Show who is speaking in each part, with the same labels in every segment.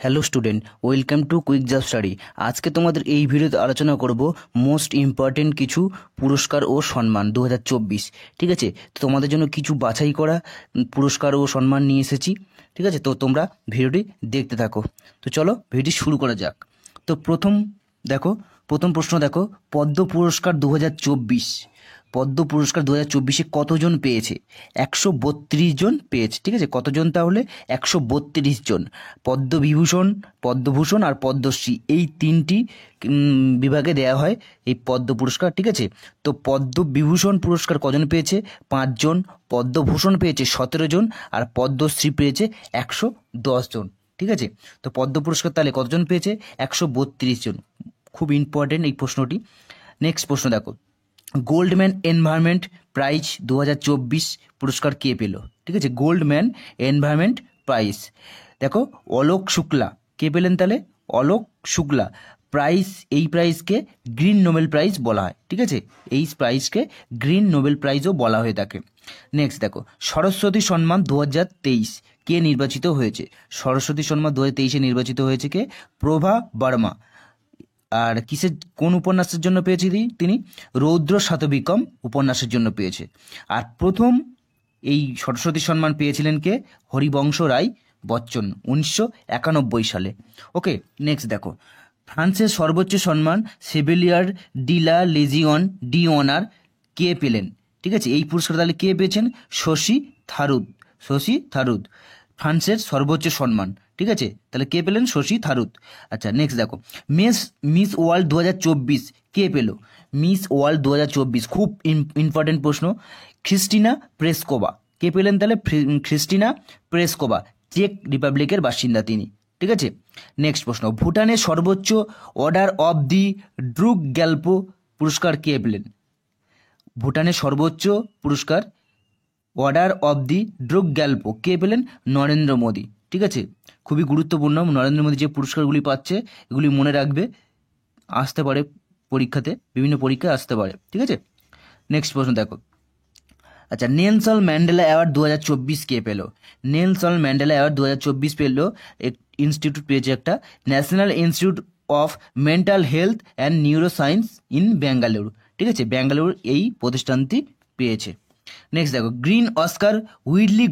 Speaker 1: Hello student, welcome to quick job study. আজকে তোমাদের এই ভিডিওতে আলোচনা করব মোস্ট ইম্পর্টেন্ট কিছু পুরস্কার ও সম্মান 2024। ঠিক আছে, তো তোমাদের জন্য কিছু বাছাই করা পুরস্কার ও সম্মান নিয়ে এসেছি। ঠিক আছে, তো তোমরা ভিডিওটি দেখতে থাকো। তো চলো ভিডিওটি শুরু করা যাক। তো প্রথম প্রশ্ন দেখো, পদ্ম পুরস্কার 2024, পদ্ম পুরস্কার 2024 কতজন পেয়েছে? 132 জন পেয়েছে। ঠিক আছে, কতজন তাহলে? 132 জন। পদ্মভূষণ আর পদ্মশ্রী এই তিনটি বিভাগে দেওয়া হয় এই পদ্ম পুরস্কার। ঠিক আছে, তো পদ্মবিভূষণ পুরস্কার কজন পেয়েছে? 5 জন। পদ্মভূষণ পেয়েছে 17 জন, আর পদ্মশ্রী পেয়েছে 110 জন। ঠিক আছে, তো পদ্ম পুরস্কার তাহলে কতজন পেয়েছে? 132 জন। খুব ইম্পর্টেন্ট এই প্রশ্নটি। নেক্সট প্রশ্ন দেখো, গোল্ডম্যান এনভায়রনমেন্ট প্রাইজ 2024 পুরস্কার কে পেল? ঠিক আছে, গোল্ডম্যান এনভায়রনমেন্ট প্রাইজ দেখো অলোক শুক্লা কে পেলেন? তাহলে অলোক শুক্লা। এই প্রাইজকে গ্রিন নোবেল প্রাইজ বলা হয়। ঠিক আছে, এই প্রাইজকে গ্রিন নোবেল প্রাইজও বলা হয়ে থাকে। নেক্সট দেখো, সরস্বতী সম্মান 2023 কে নির্বাচিত হয়েছে? সরস্বতী সম্মান 2023 নির্বাচিত হয়েছে কে? প্রভা বর্মা। আর কোন উপন্যাসের জন্য পেয়েছে তিনি? রৌদ্র শতবিক্রম উপন্যাসের জন্য পেয়েছে। আর প্রথম এই সরস্বতী সম্মান পেয়েছিলেন কে? হরিবংশ রায় বচ্চন 1991 সালে। ওকে, নেক্সট দেখো, ফ্রান্সের সর্বোচ্চ সম্মান সেভেলিয়ার de la Legion D honour কে পেলেন? ঠিক আছে, এই পুরস্কার তাহলে কে পেয়েছেন? শশী থারুদ। ফ্রান্সের সর্বোচ্চ সম্মান। ঠিক আছে, তাহলে কে পেলেন? শশী থারুদ। আচ্ছা, নেক্সট দেখো, মিস ওয়ার্ল্ড 2024 কে পেল? মিস ওয়ার্ল্ড 2024 খুব ইম্পর্টেন্ট প্রশ্ন। ক্রিস্টিনা প্রেসকোভা কে পেলেন? তাহলে ক্রিস্টিনা প্রেসকোভা, চেক রিপাবলিকের বাসিন্দা তিনি। ঠিক আছে, নেক্সট প্রশ্ন, ভুটানের সর্বোচ্চ order of the Druk Gyalpo পুরস্কার কে পেলেন? ভুটানের সর্বোচ্চ পুরস্কার order of the Druk Gyalpo কে পেলেন? নরেন্দ্র মোদী। ঠিক আছে, খুবই গুরুত্বপূর্ণ। নরেন্দ্র মোদী যে পুরস্কারগুলি পাচ্ছে এগুলি মনে রাখবে, আসতে পারে পরীক্ষাতে, বিভিন্ন পরীক্ষায় আসতে পারে। ঠিক আছে, নেক্সট প্রশ্ন দেখো, আচ্ছা, নেলসন ম্যান্ডেলা অ্যাওয়ার্ড 2024 কে পেল? নেলসন ম্যান্ডেলা অ্যাওয়ার্ড 2024 পেল ইনস্টিটিউট পেয়েছে একটা, national institute of mental health and neuro science in Bengaluru. ঠিক আছে, ব্যাঙ্গালুরু এই প্রতিষ্ঠানটি পেয়েছে। নেক্সট দেখো, গ্রিন অস্কার হুইটলি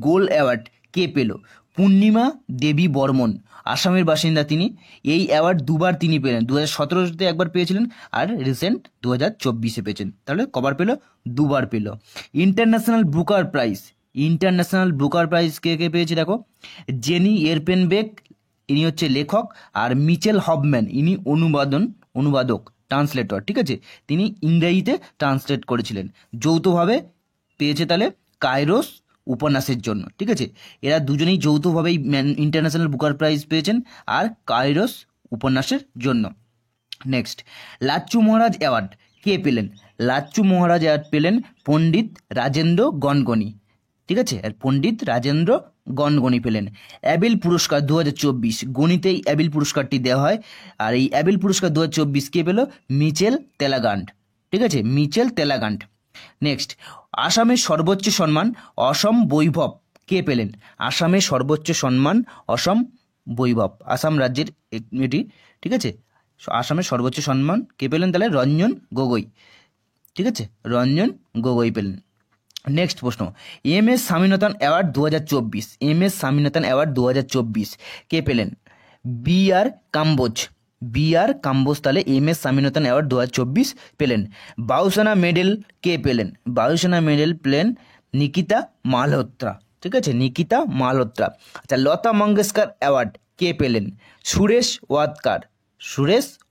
Speaker 1: গোল অ্যাওয়ার্ড কে পেল? পূর্ণিমা দেবী বর্মন, আসামের বাসিন্দা তিনি। এই অ্যাওয়ার্ড দুবার তিনি পেলেন, 2017 একবার পেয়েছিলেন, আর রিসেন্ট 2024 পেয়েছেন। তাহলে কবার পেল? দুবার পেল। ইন্টারন্যাশনাল বুকার প্রাইজ কে কে পেয়েছে? দেখো, জেনি এরপেনবেক, ইনি হচ্ছে লেখক, আর মিচেল হফম্যান, ইনি অনুবাদক, ট্রান্সলেটর। ঠিক আছে, তিনি ইংরেজিতে ট্রান্সলেট করেছিলেন। যৌথভাবে পেয়েছে তাহলে কাইরোস উপন্যাসের জন্য। ঠিক আছে, এরা দুজনেই যৌথভাবেই ইন্টারন্যাশনাল বুকার প্রাইজ পেয়েছেন আর কাইরোস উপন্যাসের জন্য। নেক্সট, লাচ্চু মহারাজ অ্যাওয়ার্ড কে পেলেন? লাচ্চু মহারাজ অ্যাওয়ার্ড পেলেন পণ্ডিত রাজেন্দ্র গনগনি। ঠিক আছে, আর পণ্ডিত রাজেন্দ্র গনগনি পেলেন। অ্যাবেল পুরস্কার 2024, গণিতেই অ্যাবেল পুরস্কারটি দেওয়া হয়, আর এই অ্যাবেল পুরস্কার 2024 কে পেল? মিচেল তেলাগান্ড। ঠিক আছে, মিচেল তেলাগান্ড। নেক্সট, আসামের সর্বোচ্চ সম্মান অসম বৈভব কে পেলেন? আসামের সর্বোচ্চ সম্মান অসম বৈভব, আসাম রাজ্যের এটি। ঠিক আছে, আসামের সর্বোচ্চ সম্মান কে পেলেন? তাহলে রঞ্জন গগৈ। ঠিক আছে, রঞ্জন গগৈ পেলেন। নেক্সট প্রশ্ন, M S Swaminathan award 2024, M S Swaminathan award 2024 কে পেলেন? বি আর কাম্বোজ তাহলে এম এস স্বামীনাথন অ্যাওয়ার্ড 2024 পেলেন। বায়ুসেনা মেডেল কে পেলেন? বায়ুসেনা মেডেল পেলেন নিকিতা মালহোত্রা। ঠিক আছে, নিকিতা মালহোত্রা। আচ্ছা, লতা মঙ্গেশকর অ্যাওয়ার্ড কে পেলেন? সুরেশ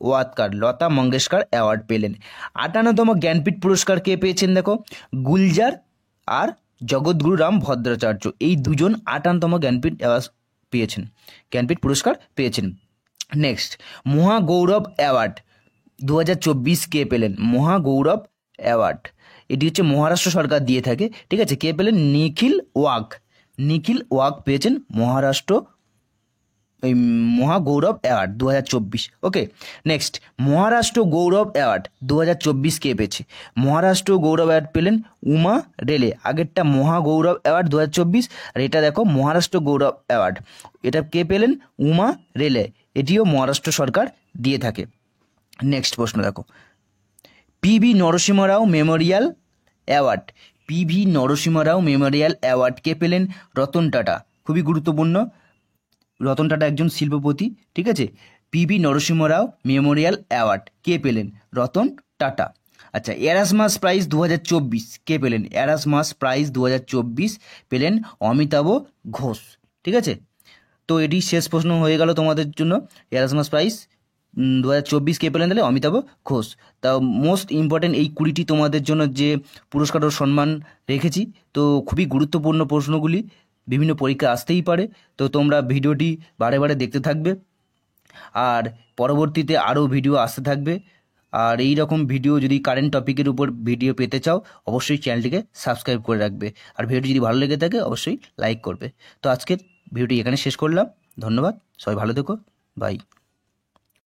Speaker 1: ওয়াদকার লতা মঙ্গেশকর অ্যাওয়ার্ড পেলেন। 58তম জ্ঞানপীঠ পুরস্কার কে পেয়েছেন? দেখো, গুলজার আর জগৎগুরু রাম ভদ্রাচার্য, এই দুজন 58তম জ্ঞানপীঠ পুরস্কার পেয়েছেন। নেক্সট, মহাগৌরব অ্যাওয়ার্ড 2024 কে পেলেন? মহাগৌরব অ্যাওয়ার্ড এটি হচ্ছে মহারাষ্ট্র সরকার দিয়ে থাকে। ঠিক আছে, কে পেলেন? নিখিল ওয়াঘ পেয়েছেন মহারাষ্ট্র ওই মহাগৌরব অ্যাওয়ার্ড 2024। ওকে, নেক্সট মহারাষ্ট্র গৌরব অ্যাওয়ার্ড 2024 কে পেয়েছে? মহারাষ্ট্র গৌরব অ্যাওয়ার্ড পেলেন উমা রেলে। আগেরটা মহাগৌরব অ্যাওয়ার্ড 2024, আর এটা দেখো মহারাষ্ট্র গৌরব অ্যাওয়ার্ড, এটা কে পেলেন? উমা রেলে। এটিও মহারাষ্ট্র সরকার দিয়ে থাকে। নেক্সট প্রশ্ন দেখো, পিভি নরসিংহ রাও মেমোরিয়াল অ্যাওয়ার্ড, পিভি নরসিংহ রাও মেমোরিয়াল অ্যাওয়ার্ড কে পেলেন? রতন টাটা। খুবই গুরুত্বপূর্ণ, রতন টাটা একজন শিল্পপতি, ঠিক আছে। পিভি নরসিংহ রাও মেমোরিয়াল অ্যাওয়ার্ড কে পেলেন? রতন টাটা। আচ্ছা, এরাসমাস প্রাইজ 2024 কে পেলেন? এরাসমাস প্রাইজ 2024 পেলেন অমিতাভ ঘোষ, ঠিক আছে। তো এটি শেষ প্রশ্ন হয়ে গেল তোমাদের জন্য। এরাসমাস প্রাইজ 2024 কে পেলেন? তাহলে অমিতাভ ঘোষ। তা মোস্ট ইম্পর্টেন্ট এই 20টি তোমাদের জন্য যে পুরস্কার ও সম্মান রেখেছি, তো খুবই গুরুত্বপূর্ণ প্রশ্নগুলি, বিভিন্ন পরীক্ষা আসতেই পারে। তো তোমরা ভিডিওটি বারে বারে দেখতে থাকবে, আর পরবর্তীতে আরও ভিডিও আসতে থাকবে। আর এই রকম ভিডিও যদি কারেন্ট টপিকের উপর ভিডিও পেতে চাও, অবশ্যই চ্যানেলটিকে সাবস্ক্রাইব করে রাখবে। আর ভিডিওটি যদি ভালো লেগে থাকে অবশ্যই লাইক করবে। তো আজকের ভিডিওটি এখানে শেষ করলাম। ধন্যবাদ, সবাই ভালো থেকো, বাই।